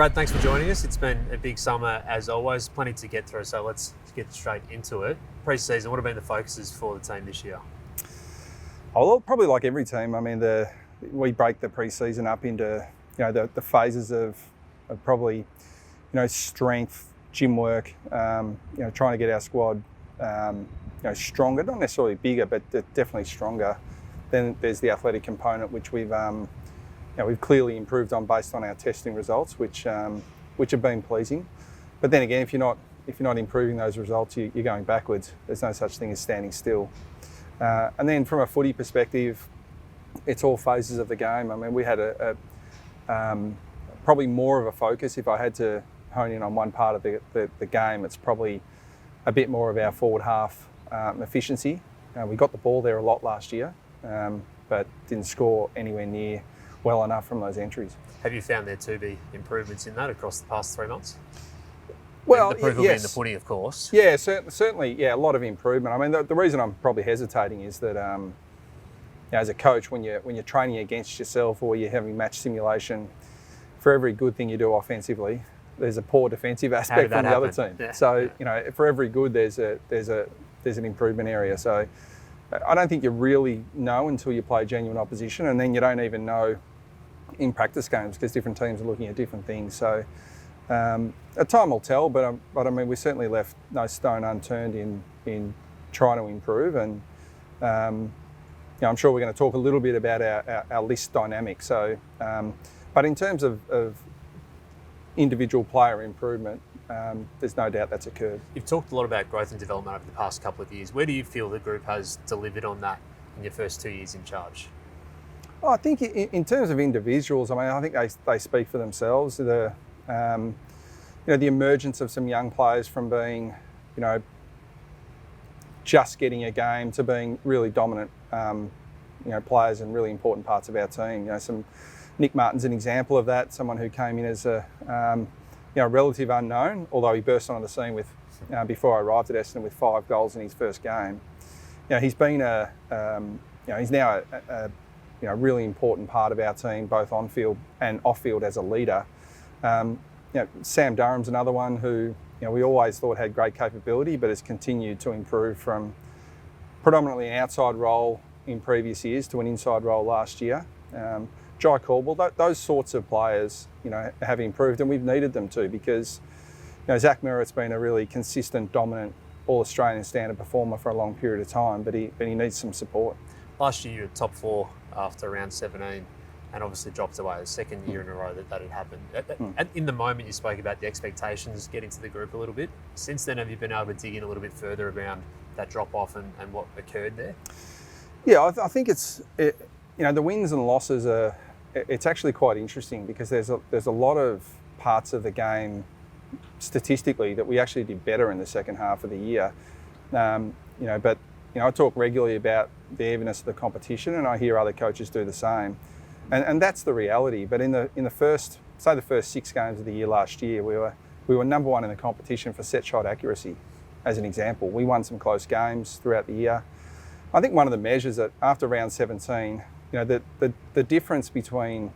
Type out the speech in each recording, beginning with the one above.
Brad, thanks for joining us. It's been a big summer as always, plenty to get through, so let's get straight into it. Pre-season, what have been the focuses for the team this year? Oh, well, probably like every team. I mean, we break the pre-season up into the phases of probably strength, gym work, trying to get our squad stronger, not necessarily bigger, but definitely stronger. Then there's the athletic component, which we've clearly improved on based on our testing results, which have been pleasing. But then again, if you're not improving those results, you're going backwards. There's no such thing as standing still. And then from a footy perspective, it's all phases of the game. I mean, we had probably more of a focus. If I had to hone in on one part of the game, it's probably a bit more of our forward half efficiency. We got the ball there a lot last year, but didn't score anywhere near well enough from those entries. Have you found there to be improvements in that across the past 3 months? Well, the proof will be in the pudding, of course. Yeah, certainly, a lot of improvement. I mean, the reason I'm probably hesitating is that, as a coach, when you're training against yourself or you're having match simulation, for every good thing you do offensively, there's a poor defensive aspect from the other team. Yeah. So, for every good, there's an improvement area. So, I don't think you really know until you play genuine opposition, and then you don't even know in practice games because different teams are looking at different things. So, time will tell, but I mean, we certainly left no stone unturned in trying to improve, and I'm sure we're going to talk a little bit about our list dynamic. So, but in terms of individual player improvement, there's no doubt that's occurred. You've talked a lot about growth and development over the past couple of years. Where do you feel the group has delivered on that in your first 2 years in charge? Well, I think in terms of individuals, I mean, I think they speak for themselves. The emergence of some young players from being, just getting a game to being really dominant, players in really important parts of our team. Nick Martin's an example of that. Someone who came in as a relative unknown, although he burst onto the scene with before I arrived at Essendon with 5 goals in his first game. He's been he's now a really important part of our team, both on field and off field as a leader. Sam Durham's another one who we always thought had great capability, but has continued to improve from predominantly an outside role in previous years to an inside role last year. Jai Caldwell, those sorts of players, have improved, and we've needed them to because, Zach Merritt's been a really consistent, dominant, all-Australian standard performer for a long period of time, but he needs some support. Last year you were top 4 after round 17 and obviously dropped away the second year in a row that had happened. In the moment you spoke about the expectations getting to the group a little bit. Since then, have you been able to dig in a little bit further around that drop-off and what occurred there? Yeah, I think the wins and losses it's actually quite interesting because there's a lot of parts of the game statistically that we actually did better in the second half of the year. But I talk regularly about the evenness of the competition, and I hear other coaches do the same, and that's the reality. But in the first 6 games of the year last year, we were number 1 in the competition for set shot accuracy, as an example. We won some close games throughout the year. I think one of the measures that after round 17, the difference between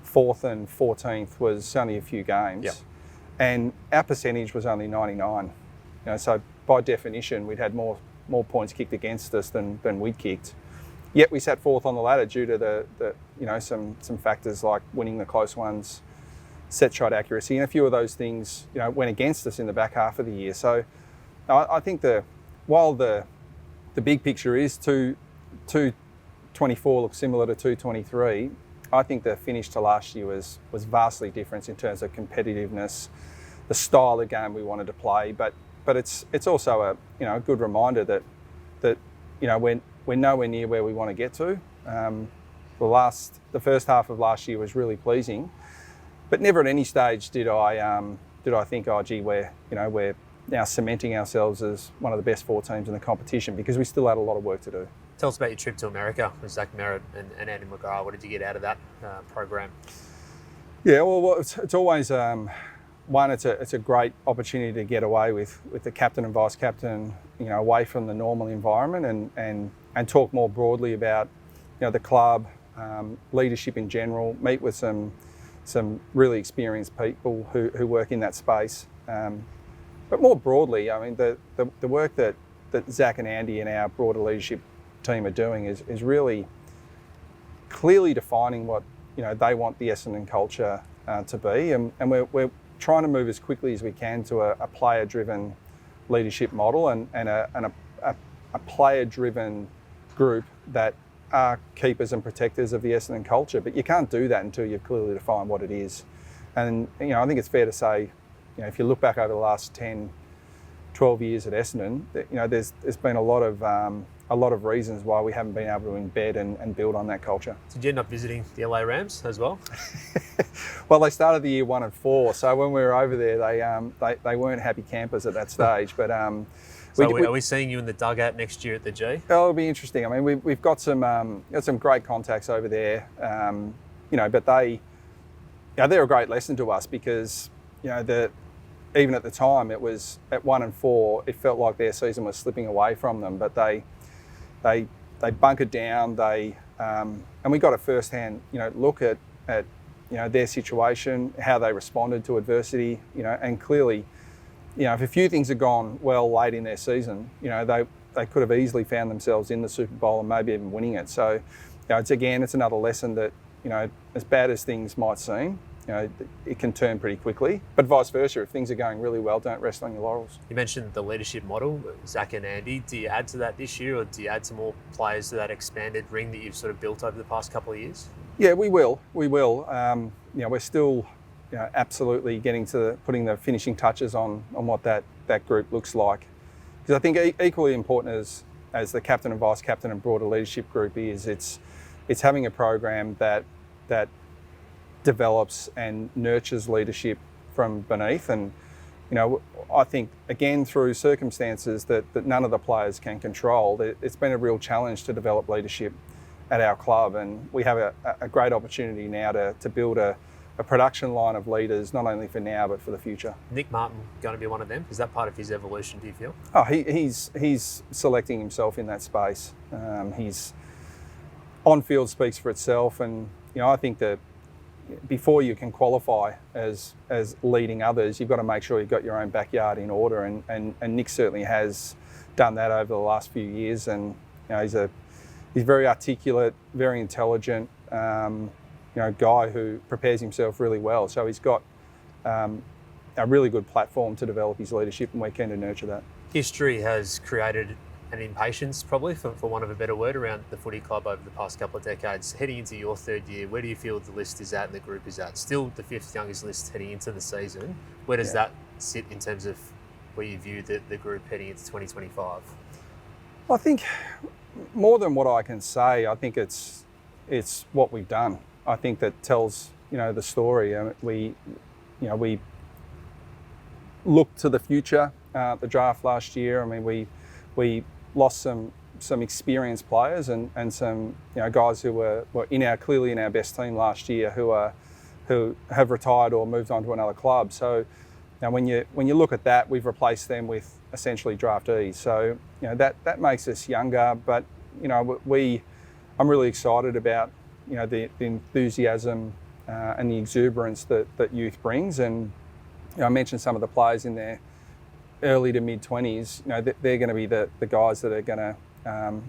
4th and 14th was only a few games. Yep. And our percentage was only 99. So by definition, we'd had more points kicked against us than we'd kicked. Yet we sat 4th on the ladder due to some factors like winning the close ones, set shot accuracy, and a few of those things went against us in the back half of the year. So I think while the big picture is 224 looks similar to 223, I think the finish to last year was vastly different in terms of competitiveness, the style of game we wanted to play. But it's also a good reminder that we're nowhere near where we want to get to. The first half of last year was really pleasing, but never at any stage did I think, oh gee, we're now cementing ourselves as one of the best 4 teams in the competition, because we still had a lot of work to do. Tell us about your trip to America with Zach Merritt and Andy McGrath. What did you get out of that program? Yeah, well, it's always it's a great opportunity to get away with the captain and vice captain, away from the normal environment and talk more broadly about the club, leadership in general. Meet with some some really experienced people who work in that space. But more broadly, I mean, the work that Zach and Andy and our broader leadership team are doing is really clearly defining what they want the Essendon culture to be, and we're trying to move as quickly as we can to a player-driven leadership model and a player-driven group that are keepers and protectors of the Essendon culture. But you can't do that until you've clearly defined what it is. And I think it's fair to say, if you look back over the last 10, 12 years at Essendon, there's been a lot of reasons why we haven't been able to embed and build on that culture. Did you end up visiting the LA Rams as well? Well, they started the year 1 and 4, so when we were over there, they weren't happy campers at that stage. But are we seeing you in the dugout next year at the G? Oh, it'll be interesting. I mean, we've got some great contacts over there, but they're a great lesson to us because even at the time, it was at 1 and 4, it felt like their season was slipping away from them. But they bunkered down. And we got a first-hand look at their situation, how they responded to adversity. And clearly, if a few things had gone well late in their season, they could have easily found themselves in the Super Bowl and maybe even winning it. So, it's another lesson that as bad as things might seem, it can turn pretty quickly. But vice versa, if things are going really well, don't rest on your laurels. You mentioned the leadership model, Zach and Andy. Do you add to that this year, or do you add some more players to that expanded ring that you've sort of built over the past couple of years? Yeah, we will. We're still absolutely getting to putting the finishing touches on what that group looks like. Because I think equally important as the captain and vice captain and broader leadership group is, it's having a program that develops and nurtures leadership from beneath. And I think again through circumstances that none of the players can control, it's been a real challenge to develop leadership at our club, and we have a great opportunity now to build a production line of leaders, not only for now but for the future. Nick Martin going to be one of them? Is that part of his evolution, do you feel? Oh, he's selecting himself in that space. His on-field speaks for itself, and I think that before you can qualify as leading others, you've got to make sure you've got your own backyard in order, and Nick certainly has done that over the last few years. And he's very articulate, very intelligent, guy who prepares himself really well. So he's got a really good platform to develop his leadership, and we're keen to nurture that. History has created an impatience, probably, for want of a better word, around the footy club over the past couple of decades. Heading into your third year, where do you feel the list is at and the group is at? Still the 5th youngest list heading into the season. Where does that sit in terms of where you view the group heading into 2025? I think more than what I can say, I think it's what we've done. I think that tells the story. We looked to the future. The draft last year, I mean, we lost some experienced players and some guys who were clearly in our best team last year who have retired or moved on to another club. So now when you look at that, we've replaced them with essentially draftees. So that makes us younger, but I'm really excited about the enthusiasm and the exuberance that youth brings. And I mentioned some of the players in their early to mid-20s, they're going to be the guys that are going to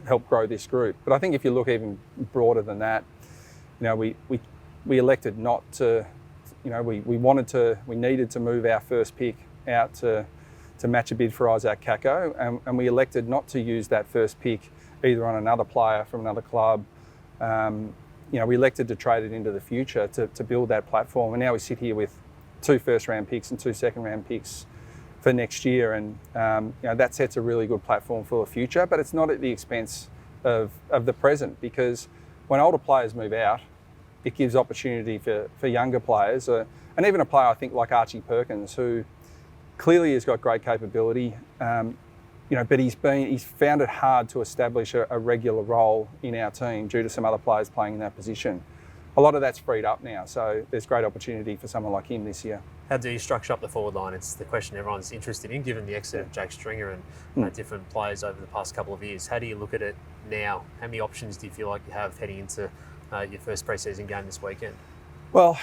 help grow this group. But I think if you look even broader than that, we elected not to, we needed to move our first pick out to match a bid for Isaac Kako, and we elected not to use that first pick either on another player from another club. We elected to trade it into the future to build that platform, and now we sit here with 2 first-round picks and 2 second-round picks for next year, and that sets a really good platform for the future. But it's not at the expense of the present, because when older players move out, it gives opportunity for younger players, and even a player I think like Archie Perkins, who clearly has got great capability, but he's found it hard to establish a regular role in our team due to some other players playing in that position. A lot of that's freed up now, so there's great opportunity for someone like him this year. How do you structure up the forward line? It's the question everyone's interested in, given the exit of Jake Stringer and different players over the past couple of years. How do you look at it now? How many options do you feel like you have heading into your first pre-season game this weekend? Well,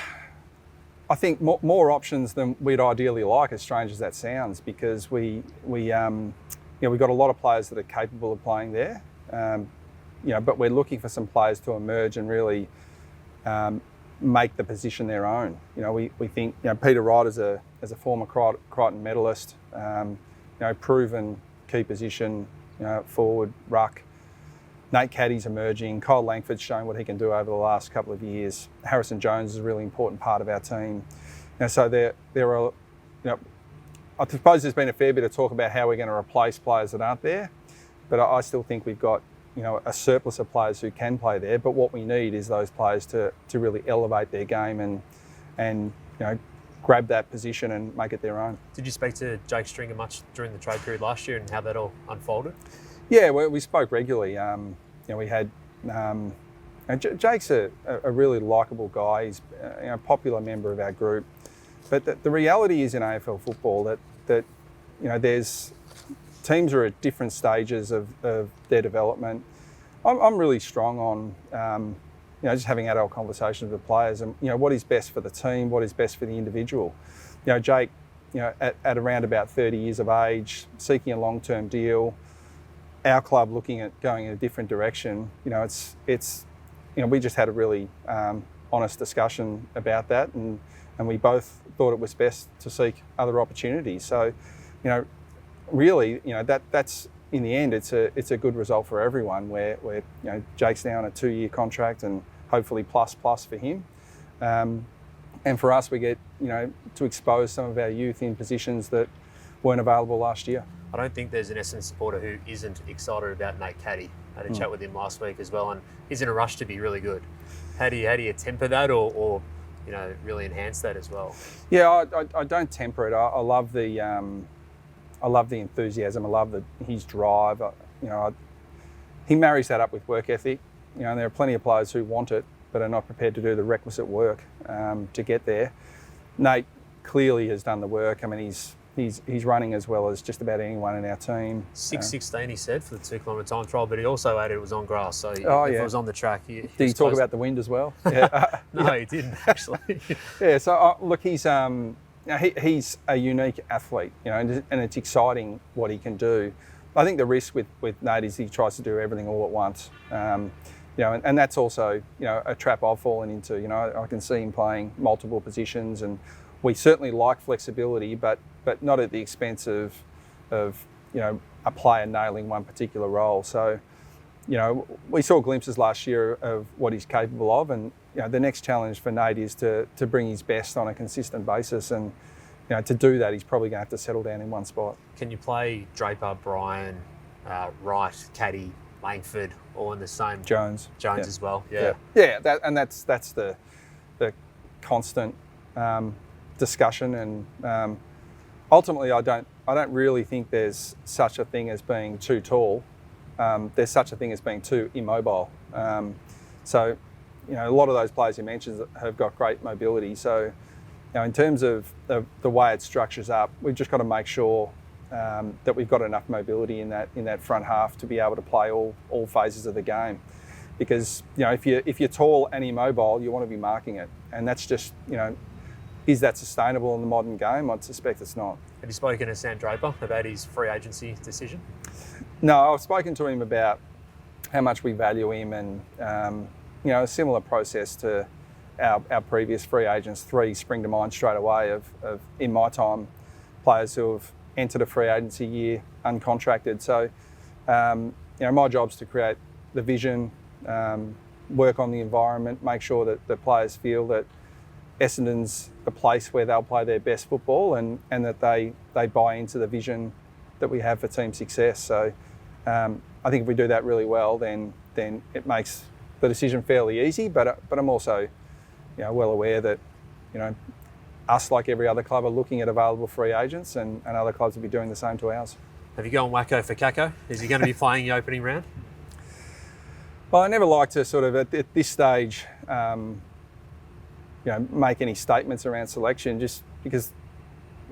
I think more options than we'd ideally like, as strange as that sounds, because we've got a lot of players that are capable of playing there. But we're looking for some players to emerge and really make the position their own. We think Peter Wright as a former Crichton medalist, proven key position, forward, ruck. Nate Caddy's emerging. Kyle Langford's shown what he can do over the last couple of years. Harrison Jones is a really important part of our team. So there are, I suppose there's been a fair bit of talk about how we're going to replace players that aren't there, but I still think we've got a surplus of players who can play there. But what we need is those players to really elevate their game and grab that position and make it their own. Did you speak to Jake Stringer much during the trade period last year and how that all unfolded? Yeah, we spoke regularly. We had Jake's a really likeable guy. He's a popular member of our group. But the reality is in AFL football that there's teams are at different stages of their development. I'm really strong on just having adult conversations with players and what is best for the team, what is best for the individual. Jake, at around about 30 years of age, seeking a long-term deal. Our club looking at going in a different direction. We just had a really honest discussion about that, and we both thought it was best to seek other opportunities. So, really, that's in the end, it's a good result for everyone. Where Jake's now on a 2-year contract, and hopefully plus for him. And for us, we get to expose some of our youth in positions that weren't available last year. I don't think there's an Essendon supporter who isn't excited about Nate Caddy. I had a chat with him last week as well, and he's in a rush to be really good. How do you temper that, or really enhance that as well? Yeah, I don't temper it. I love the enthusiasm. I love his drive. He marries that up with work ethic. There are plenty of players who want it but are not prepared to do the requisite work to get there. Nate clearly has done the work. I mean, he's running as well as just about anyone in our team. 6:16 he said for the 2 kilometre time trial, but he also added it was on grass. So if it was on the track, did he talk about the wind as well? Yeah. No, he didn't actually. Yeah. So look, he's a unique athlete, and it's exciting what he can do. I think the risk with Nate is he tries to do everything all at once. And that's also a trap I've fallen into. I can see him playing multiple positions, and we certainly like flexibility, but not at the expense of a player nailing one particular role. So, we saw glimpses last year of what he's capable of, and the next challenge for Nate is to bring his best on a consistent basis, and to do that, he's probably going to have to settle down in one spot. Can you play Draper, Bryan, Wright, Caddy, Langford, all in the same? Jones as well. Yeah. That's the constant discussion, and ultimately, I don't really think there's such a thing as being too tall. There's such a thing as being too immobile. So, a lot of those players you mentioned have got great mobility. So, in terms of the way it structures up, we've just got to make sure that we've got enough mobility in that front half to be able to play all phases of the game. Because if you're tall and immobile, you want to be marking it, and that's just is that sustainable in the modern game? I'd suspect it's not. Have you spoken to Sam Draper about his free agency decision? No, I've spoken to him about how much we value him, and a similar process to our previous free agents. 3 spring to mind straight away of in my time, players who have entered a free agency year uncontracted. So, my job's to create the vision, work on the environment, make sure that the players feel that Essendon's a place where they'll play their best football, and that they buy into the vision that we have for team success. So I think if we do that really well, then it makes the decision fairly easy. But I'm also well aware that us, like every other club, are looking at available free agents, and other clubs will be doing the same to ours. Have you gone wacko for Kako? Is he going to be playing the opening round? Well, I never like to sort of at this stage make any statements around selection, just because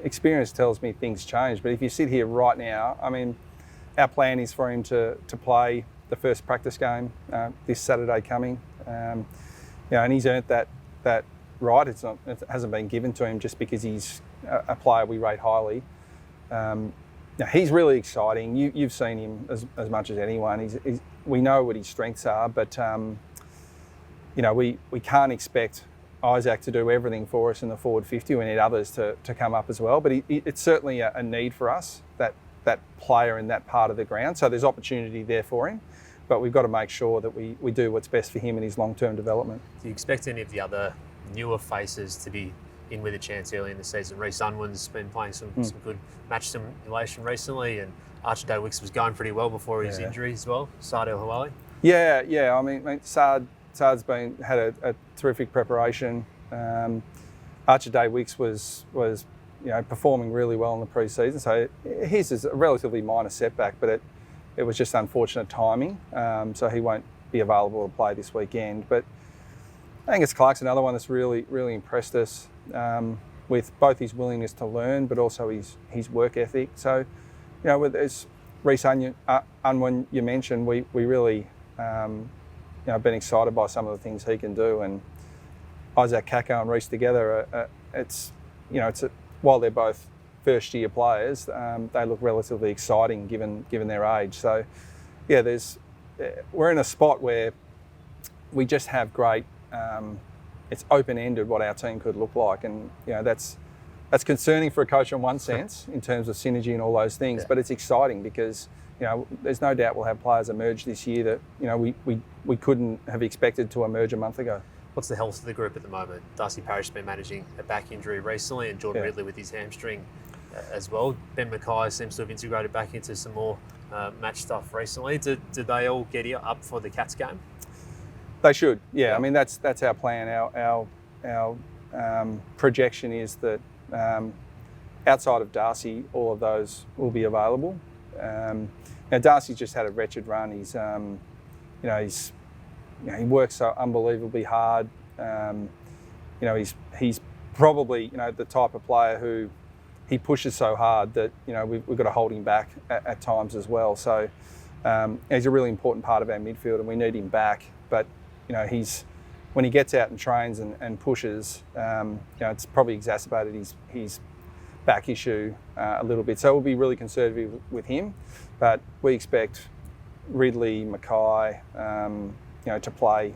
experience tells me things change. But if you sit here right now, I mean, our plan is for him to play the first practice game this Saturday coming, and he's earned that right. It hasn't been given to him just because he's a player we rate highly. Now he's really exciting. You've seen him as much as anyone. We know what his strengths are, but we can't expect Isaac to do everything for us in the forward 50. We need others to come up as well. But it's certainly a need for us, that player in that part of the ground. So there's opportunity there for him, but we've got to make sure that we do what's best for him in his long-term development. Do you expect any of the other newer faces to be in with a chance early in the season? Reece Unwin's been playing some good match simulation recently, and Archie Day-Wicks was going pretty well before his injury as well. Saad El-Hawali. Yeah. I mean Saad's had a terrific preparation. Archie Day-Wicks was performing really well in the pre-season. So his is a relatively minor setback, but it was just unfortunate timing. So he won't be available to play this weekend. But Angus Clark's another one that's really, really impressed us with both his willingness to learn, but also his work ethic. So, as Reece Unwin you mentioned, we really been excited by some of the things he can do. And Isaac Kako and Reece together, while they're both first-year players, they look relatively exciting given their age. So, we're in a spot where we just have great. It's open-ended what our team could look like, and that's concerning for a coach in one sense in terms of synergy and all those things. But it's exciting because there's no doubt we'll have players emerge this year that we couldn't have expected to emerge a month ago. What's the health of the group at the moment? Darcy Parish has been managing a back injury recently, and Jordan Ridley with his hamstring as well. Ben Mackay seems to have integrated back into some more match stuff recently. Did they all get up for the Cats game? They should, yeah. I mean, that's our plan. Our projection is that outside of Darcy, all of those will be available. Now Darcy's just had a wretched run. He works so unbelievably hard. He's probably the type of player who he pushes so hard that we've got to hold him back at times as well. So he's a really important part of our midfield, and we need him back. But when he gets out and trains and pushes, it's probably exacerbated his back issue a little bit. So we'll be really conservative with him, but we expect Ridley, Mackay, to play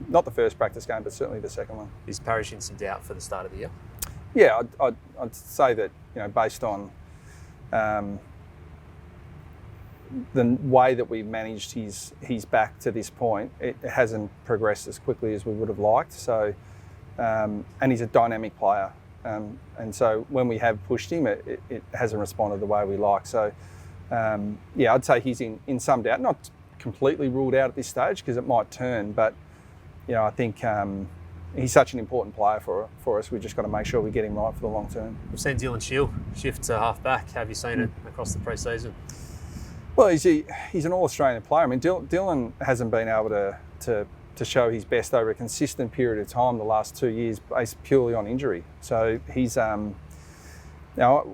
not the first practice game, but certainly the second one. Is Parish in some doubt for the start of the year? Yeah, I'd say that based on the way that we've managed his back to this point, it hasn't progressed as quickly as we would have liked. So, and he's a dynamic player, and so when we have pushed him, it hasn't responded the way we like. So, I'd say he's in some doubt, not completely ruled out at this stage because it might turn, but I think he's such an important player for us. We've just got to make sure we get him right for the long term. We've seen Dylan Shield shift to half back. Have you seen it across the pre-season? Well, he's an All-Australian player. I mean, Dylan hasn't been able to show his best over a consistent period of time the last 2 years based purely on injury. So he's now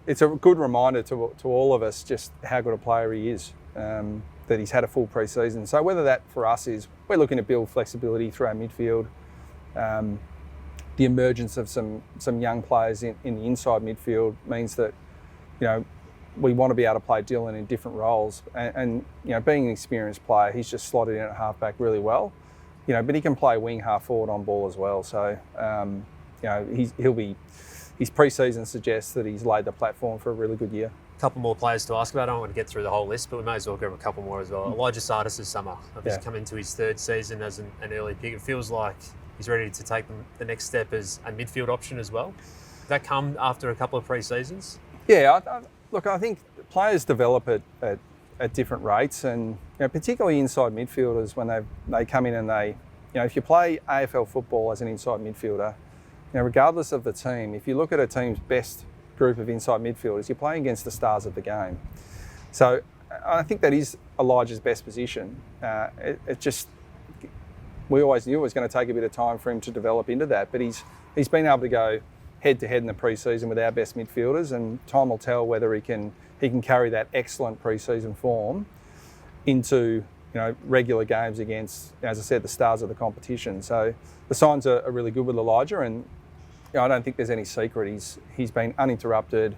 it's a good reminder to all of us just how good a player he is. That he's had a full pre-season. So whether that for us is we're looking to build flexibility through our midfield, the emergence of some young players in the inside midfield means that we want to be able to play Dylan in different roles. And being an experienced player, he's just slotted in at halfback really well. But he can play wing, half forward on ball as well. So his pre-season suggests that he's laid the platform for a really good year. A couple more players to ask about. I don't want to get through the whole list, but we may as well grab a couple more as well. Elijah Sardis this summer. He's come into his third season as an early pick. It feels like he's ready to take the next step as a midfield option as well. Did that come after a couple of pre-seasons? Yeah, I think players develop at different rates, and particularly inside midfielders when they come in and they, if you play AFL football as an inside midfielder, regardless of the team, if you look at a team's best group of inside midfielders, you're playing against the stars of the game. So I think that is Elijah's best position. We always knew it was going to take a bit of time for him to develop into that, but he's been able to go head-to-head in the pre-season with our best midfielders, and time will tell whether he can carry that excellent pre-season form into regular games against, as I said, the stars of the competition. So the signs are really good with Elijah, and I don't think there's any secret. He's been uninterrupted.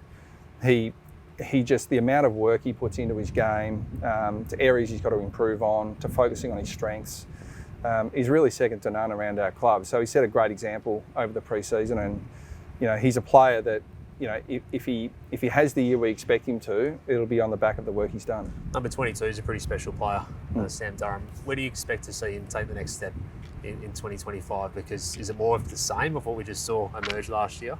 He just, the amount of work he puts into his game, to areas he's got to improve on, to focusing on his strengths, is really second to none around our club. So he set a great example over the pre-season, and he's a player that, if he has the year we expect him to, it'll be on the back of the work he's done. Number 22 is a pretty special player, Sam Durham. Where do you expect to see him take the next step in 2025? Because is it more of the same of what we just saw emerge last year?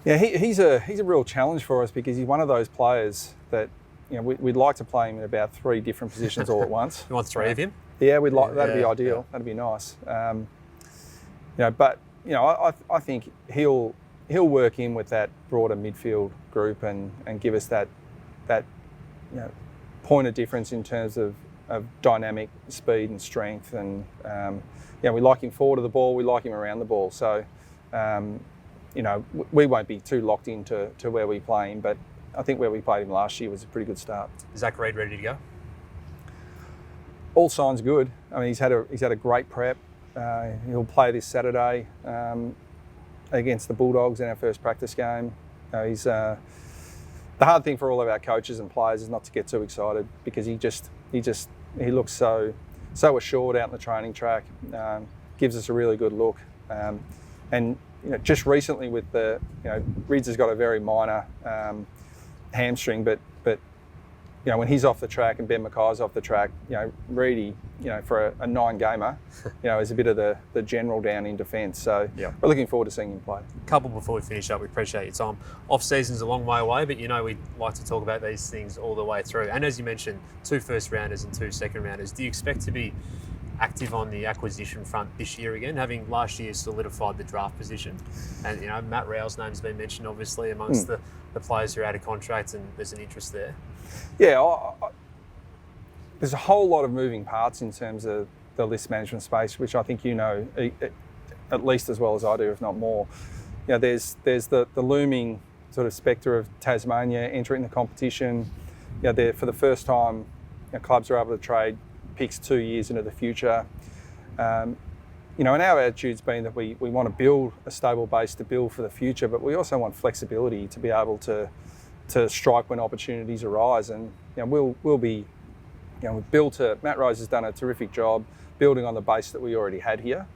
Yeah, he's a real challenge for us, because he's one of those players that we'd like to play him in about 3 different positions all at once. You want 3 of him? Yeah, that'd be ideal. Yeah. That'd be nice. But I think he'll work in with that broader midfield group and give us that point of difference in terms of dynamic speed and strength. And we like him forward of the ball. We like him around the ball. So. We won't be too locked into where we play him, but I think where we played him last year was a pretty good start. Is Zach Reid ready to go? All signs good. I mean, he's had a great prep. He'll play this Saturday against the Bulldogs in our first practice game. The hard thing for all of our coaches and players is not to get too excited, because he looks so assured out in the training track. Gives us a really good look, and. Just recently with Rids has got a very minor hamstring, but when he's off the track and Ben Mackay's off the track, Reedy, for a 9-gamer, is a bit of the general down in defence. So we're looking forward to seeing him play. Couple before we finish up, we appreciate your time. Off season's a long way away, but we like to talk about these things all the way through. And as you mentioned, 2 first-rounders and 2 second-rounders. Do you expect to be active on the acquisition front this year again, having last year solidified the draft position? And Matt Rowe's name's been mentioned obviously amongst the players who are out of contract, and there's an interest there. Yeah, there's a whole lot of moving parts in terms of the list management space, which I think at least as well as I do, if not more. There's the looming sort of spectre of Tasmania entering the competition. For the first time, clubs are able to trade picks 2 years into the future. And our attitude's been that we want to build a stable base to build for the future, but we also want flexibility to be able to strike when opportunities arise. And we'll be, Matt Rose has done a terrific job building on the base that we already had here.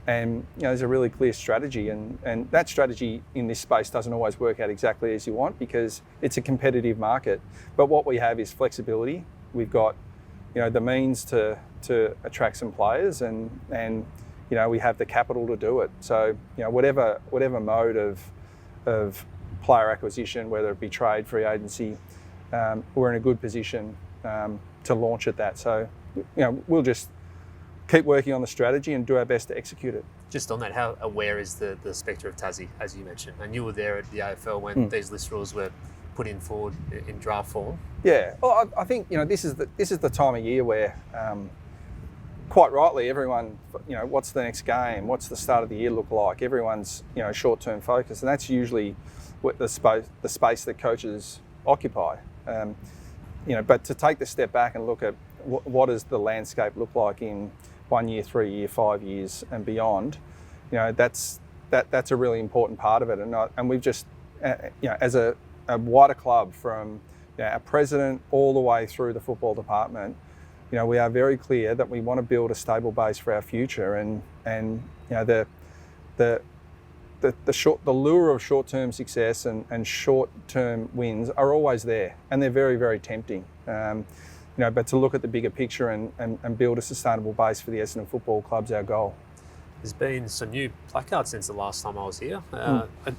And there's a really clear strategy, and that strategy in this space doesn't always work out exactly as you want, because it's a competitive market. But what we have is flexibility. We've got the means to attract some players, and we have the capital to do it. So whatever mode of player acquisition, whether it be trade, free agency, we're in a good position to launch at that. So we'll just keep working on the strategy and do our best to execute it. Just on that, how aware is the spectre of Tassie, as you mentioned? And you were there at the AFL when these list rules were put in forward in draft form. Yeah, well, I think this is the time of year where, quite rightly, everyone, what's the next game? What's the start of the year look like? Everyone's short-term focus, and that's usually what the space that coaches occupy. But to take the step back and look at what does the landscape look like in 1 year, 3 year, 5 years, and beyond, that's a really important part of it. And we've just, as a wider club, from our president all the way through the football department, we are very clear that we want to build a stable base for our future, and the lure of short-term success and short-term wins are always there, and they're very, very tempting. But to look at the bigger picture and build a sustainable base for the Essendon Football Club's our goal. There's been some new placards since the last time I was here.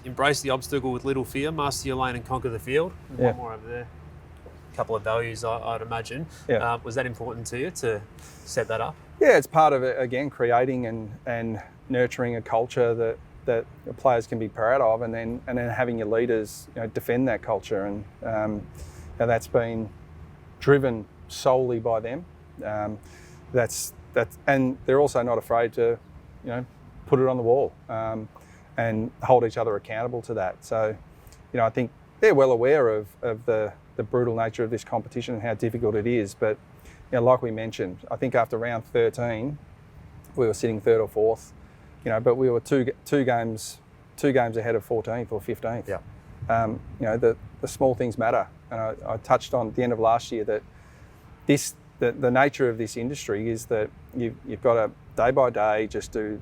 Embrace the obstacle with little fear, master your lane and conquer the field. One more over there. A couple of values, I'd imagine. Yeah. Was that important to you to set that up? Yeah, it's part of it, again, creating and nurturing a culture that players can be proud of, and then having your leaders defend that culture. And that's been driven solely by them. And they're also not afraid to put it on the wall and hold each other accountable to that. So, I think they're well aware of the brutal nature of this competition and how difficult it is. But like we mentioned, I think after round 13, we were sitting third or fourth, but we were two games ahead of 14th or 15th. Yeah. The small things matter, and I touched on at the end of last year that the nature of this industry is that you've got to day by day just do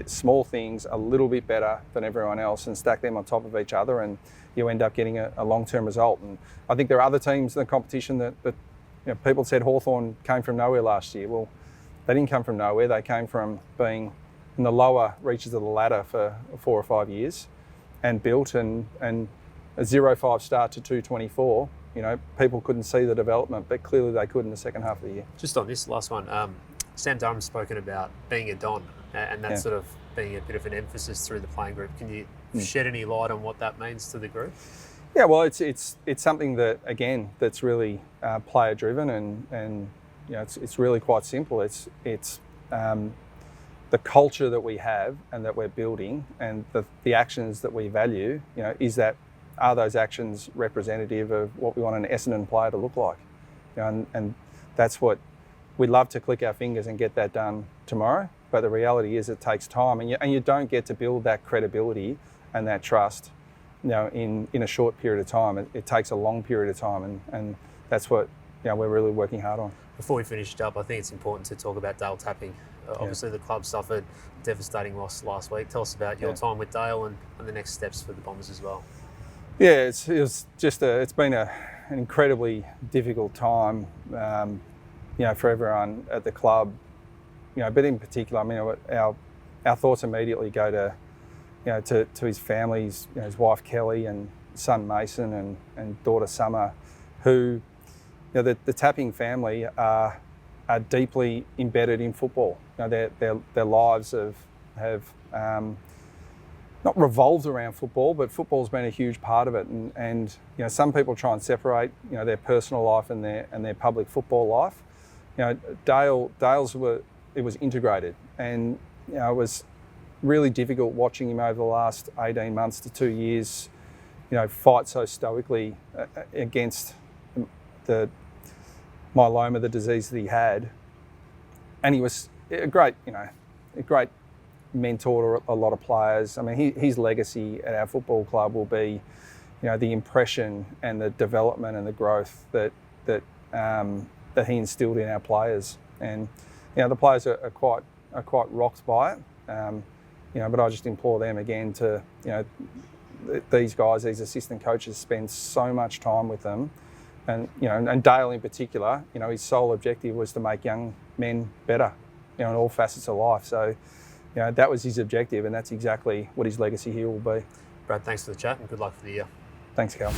small things a little bit better than everyone else and stack them on top of each other, and you end up getting a long-term result. And I think there are other teams in the competition that people said Hawthorn came from nowhere last year. Well, they didn't come from nowhere. They came from being in the lower reaches of the ladder for 4 or 5 years and built, and a 0-5 start to 224. People couldn't see the development, but clearly they could in the second half of the year. Just on this last one, Sam Durham's spoken about being a Don, and that's sort of being a bit of an emphasis through the playing group. Can you shed any light on what that means to the group? Yeah, well, it's something that, again, that's really player driven, and it's really quite simple. It's the culture that we have and that we're building, and the actions that we value. Are those actions representative of what we want an Essendon player to look like? And that's what we'd love to click our fingers and get that done tomorrow. But the reality is, it takes time, and you don't get to build that credibility and that trust, in a short period of time. It takes a long period of time, and that's what we're really working hard on. Before we finish up, I think it's important to talk about Dale Tapping. Obviously, the club suffered a devastating loss last week. Tell us about your time with Dale and the next steps for the Bombers as well. Yeah, it's been an incredibly difficult time, for everyone at the club, but in particular, our thoughts immediately go to his family, his wife Kelly and son Mason and daughter Summer, who, the Tapping family are deeply embedded in football. Their lives have not revolved around football, but football's been a huge part of it. And some people try and separate their personal life and their public football life. Dale's it was integrated, and it was really difficult watching him over the last 18 months to 2 years, fight so stoically against the myeloma, the disease that he had. And he was a great mentor to a lot of players. I mean, his legacy at our football club will be, the impression and the development and the growth that he instilled in our players. And the players are quite rocked by it. But I just implore them again to, these guys, these assistant coaches, spend so much time with them, and Dale in particular, his sole objective was to make young men better, in all facets of life. So, that was his objective, and that's exactly what his legacy here will be. Brad, thanks for the chat and good luck for the year. Thanks, Cal.